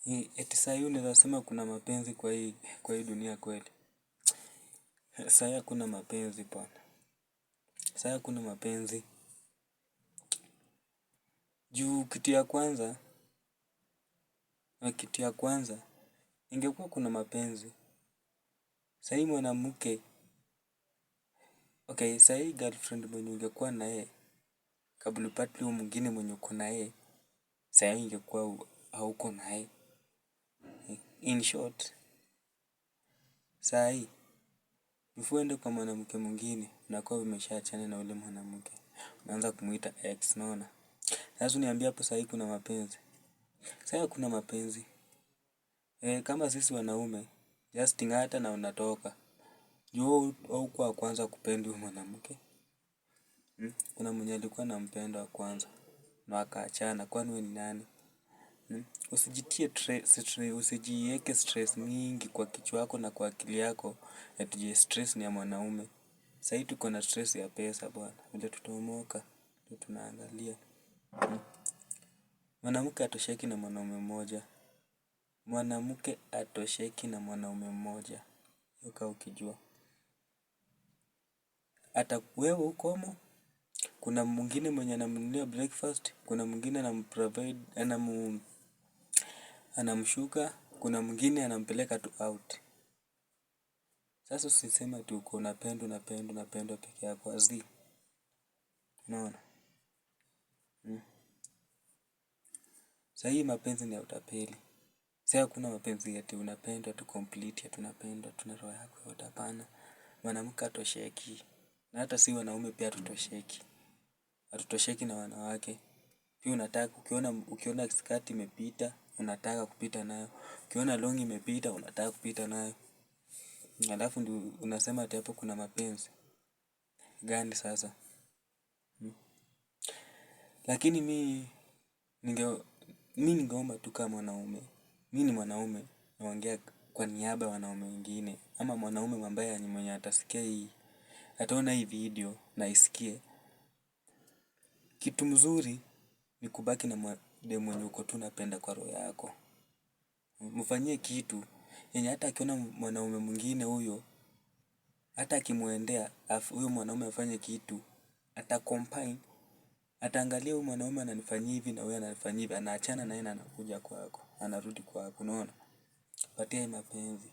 Eti saa hii unaweza sema kuna mapenzi kwa hii dunia kweli? Saa hii hakuna mapenzi bwana. Saa hii hakuna mapenzi. Juu kitu ya kwanza, ingekuwa kuna mapenzi. Saa hii mwanamke, okay, saa hii girlfriend mwenye ungekuwa na yeye, kabla upate huyo mwingine mwenye uko na yeye, saa hii ingekuwa hauko na yeye. In short, saa hii, before uende kwa mwanamke mwingine, unakuwa umeshaachana na ule mwanamke. Unaanza kumuita ex, unaona? Sasa uniambie hapo saa hii kuna mapenzi. Saa hii hakuna mapenzi. Kama sisi wanaume, just ng'ata na unatoka. Juu haukuwa wa kwanza kupenda huyo mwanamke. Kuna mwenye alikuwa anampenda wa kwanza. Na wakaachana, kwani wewe ni nani? Usijieke stress mingi kwa kichwa yako na kwa akili yako. Ati juu stress ni ya mwanaume. Saa hii tuko na stress ya pesa bwana. Vile tutaomoka, ndio tunaangalia. Mwanamke hatosheki na mwanaume mmoja. Mwanamke hatosheki na mwanaume mmoja. Hiyo kaa ukijua. Hata wewe ukomo, kuna mwingine mwenye anamnunulia breakfast, kuna mwingine anamprovide, anamshuka, kuna mwingine anampeleka tu out. Sasa usiseme ati uko unapendwa peke yako azi. Unaona? Saa hii mapenzi ni ya utapeli. Saa hii hakuna mapenzi ati unapendwa tu complete, ati unapendwa tu na roho yako yote, hapana. Mwanamke hatosheki. Na hata si wanaume pia hatutosheki. Hatutosheki na wanawake. Pia unataka ukiona skati imepita, unataka kupita nayo. Ukiona longi imepita, unataka kupita nayo. Alafu ndio unasema ati hapo kuna mapenzi. Gani sasa? Lakini ningeomba tu kama mwanaume. Mi ni mwanaume naongea kwa niaba ya wanaume wengine. Ama mwanaume ambaye ni mwenye atasikia hii. Ataona hii video na aisikie. Kitu mzuri ni kubaki na dem mwenye uko tu unapenda kwa roho yako. Mfanyie kitu yenye hata akiona mwanaume mwingine huyo, hata akimuendea huyo mwanaume afanye kitu, atacombine, ataangalia huyo mwanaume ananifanyia hivi na huyo ananifanyia hivi, anaachana na yeye na anakuja kwako, anarudi kwako, unaona? Patia yeye mapenzi.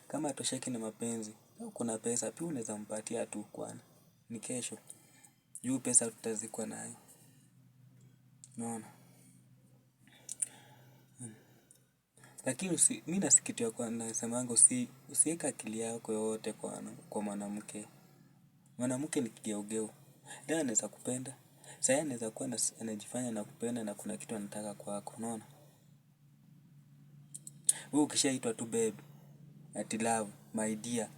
Kama hatosheki na mapenzi, kuna pesa pia unaweza mpatia tu kwani ni kesho. Juu pesa tutazikwa nayo, unaona? Lakini mimi nasikitia kwa nasemanga usiweke akili yako yote kwa mwanamke. Mwanamke ni kigeugeu. Leo anaweza kupenda. Saa hii anaweza kuwa anajifanya anakupenda na kuna kitu anataka kwako, unaona? Wewe ukishaitwa tu babe, ati love, my dear,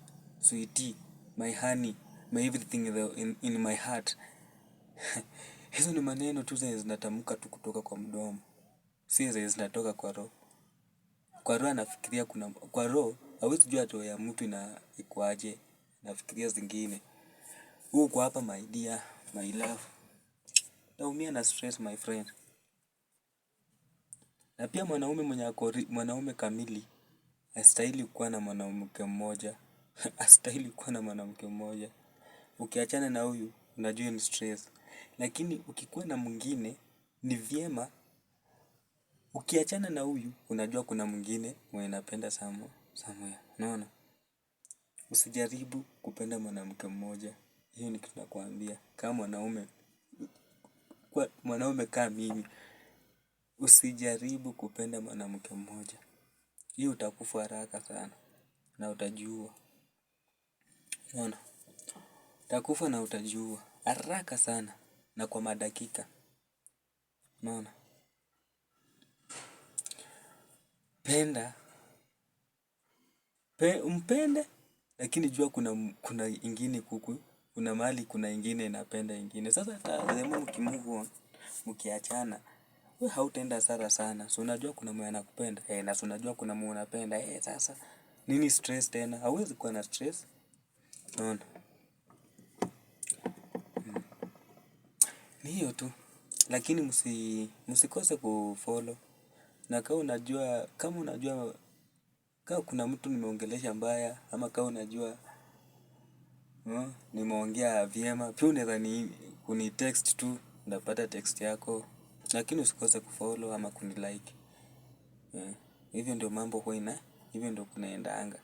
sweetie, my honey, my everything in my heart. Hizo ni maneno tu zenye zinatamka tu kutoka kwa mdomo. Si zenye zinatoka kwa roho. Kwa roho anafikiria kwa roho, hauwezi jua roho ya mtu iko aje, nafikiria zingine. Wewe uko hapa my dear, my love. Naumia na stress my friend. Na pia mwanaume kamili, hastahili kuwa na mwanamke mmoja. Hastahili kuwa na mwanamke mmoja. Ukiachana na huyu, unajua ni stress. Lakini ukikuwa na mwingine, ni vyema. Ukiachana na huyu, unajua kuna mwingine mwenye napenda somewhere. Unaona? Usijaribu kupenda mwanamke mmoja. Hiyo ni kitu nakuambia. Kama mwanaume kama mimi, usijaribu kupenda mwanamke mmoja. Hiyo utakufa haraka sana na utajiua. Unaona? Utakufa na utajiua haraka sana na kwa madakika. Unaona? Penda. Mpende, lakini jua kuna ingine kuku. Kuna mahali kuna ingine inapenda ingine. Sasa the more mkimove on, mkiachana, wewe hautaenda hasara sana. Si unajua kuna mwenye anakupenda. Na si unajua kuna mwenye unapenda. Sasa nini stress tena? Hauwezi kuwa na stress. Unaona? Ni hiyo tu. Lakini msikose kufollow Na kama unajua kama kuna mtu nimeongelesha mbaya ama kama unajua nimeongea vyema, pia unaweza kunitext tu, nitapata text yako, lakini usikose kufollow ama kunilike. Hivyo ndio mambo huwa hivyo ndio kunaendanga.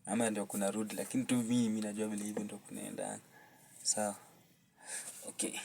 Ama ndio kunarudi, lakini tu mimi najua vile hivyo ndio kunaendanga. Sawa. Okay.